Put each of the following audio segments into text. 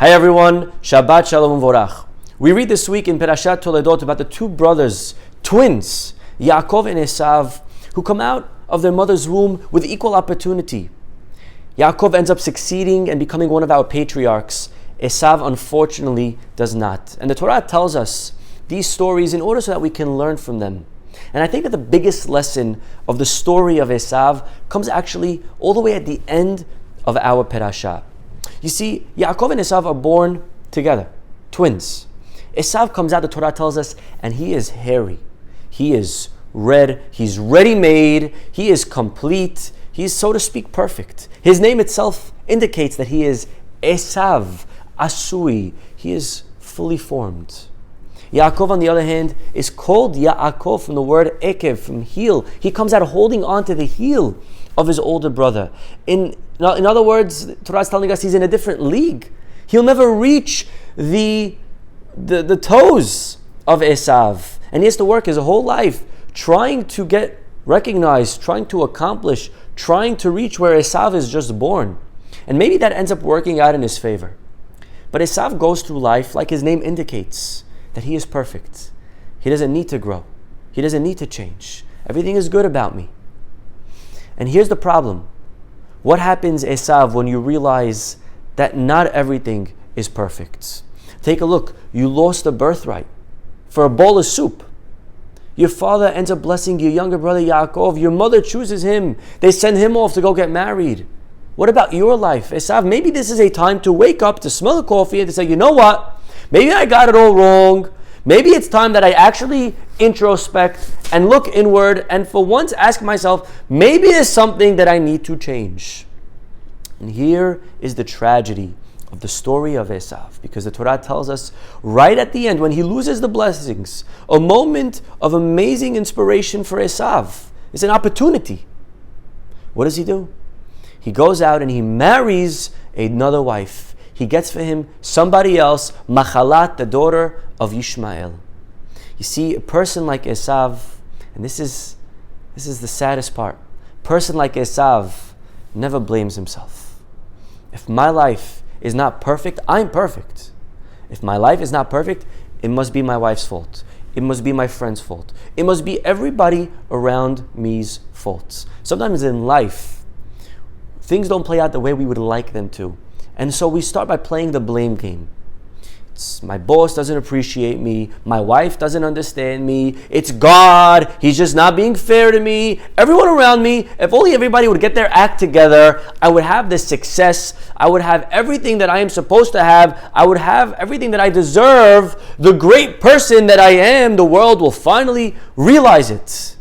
Hi everyone, Shabbat Shalom Vorach. We read this week in Perashat Toledot about the two brothers, twins, Yaakov and Esav, who come out of their mother's womb with equal opportunity. Yaakov ends up succeeding and becoming one of our patriarchs. Esav unfortunately does not. And the Torah tells us these stories in order so that we can learn from them. And I think that the biggest lesson of the story of Esav comes actually all the way at the end of our Perashah. You see, Yaakov and Esav are born together, twins. Esav comes out, the Torah tells us, and he is hairy. He is red, he's ready-made, he is complete, he is, so to speak, perfect. His name itself indicates that he is Esav, Asui, he is fully formed. Yaakov, on the other hand, is called Yaakov from the word ekev, from heel. He comes out holding on to the heel of his older brother. In other words, the Torah is telling us he's in a different league. He'll never reach the toes of Esav. And he has to work his whole life trying to get recognized, trying to accomplish, trying to reach where Esav is just born. And maybe that ends up working out in his favor. But Esav goes through life like his name indicates, that he is perfect. He doesn't need to grow. He doesn't need to change. Everything is good about me. And here's the problem. What happens, Esav, when you realize that not everything is perfect? Take a look. You lost a birthright for a bowl of soup. Your father ends up blessing your younger brother Yaakov. Your mother chooses him. They send him off to go get married. What about your life, Esav? Maybe this is a time to wake up, to smell the coffee, and to say, you know what? Maybe I got it all wrong. Maybe it's time that I actually introspect and look inward and for once ask myself, maybe there's something that I need to change. And here is the tragedy of the story of Esav, because the Torah tells us right at the end, when he loses the blessings, a moment of amazing inspiration for Esav. It's an opportunity. What does he do? He goes out and he marries another wife. He gets for him somebody else, Machalat, the daughter of Ishmael. You see, a person like Esav, and this is the saddest part, a person like Esav never blames himself. If my life is not perfect, I'm perfect. If my life is not perfect, it must be my wife's fault. It must be my friend's fault. It must be everybody around me's fault. Sometimes in life, things don't play out the way we would like them to. And so we start by playing the blame game. My boss doesn't appreciate me. My wife doesn't understand me. It's God. He's just not being fair to me. Everyone around me, if only everybody would get their act together, I would have this success. I would have everything that I am supposed to have. I would have everything that I deserve. The great person that I am, the world will finally realize it.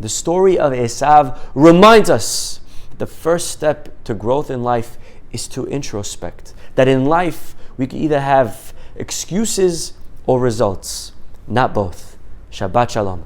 The story of Esav reminds us that the first step to growth in life is to introspect. That in life, we can either have excuses or results, not both. Shabbat Shalom.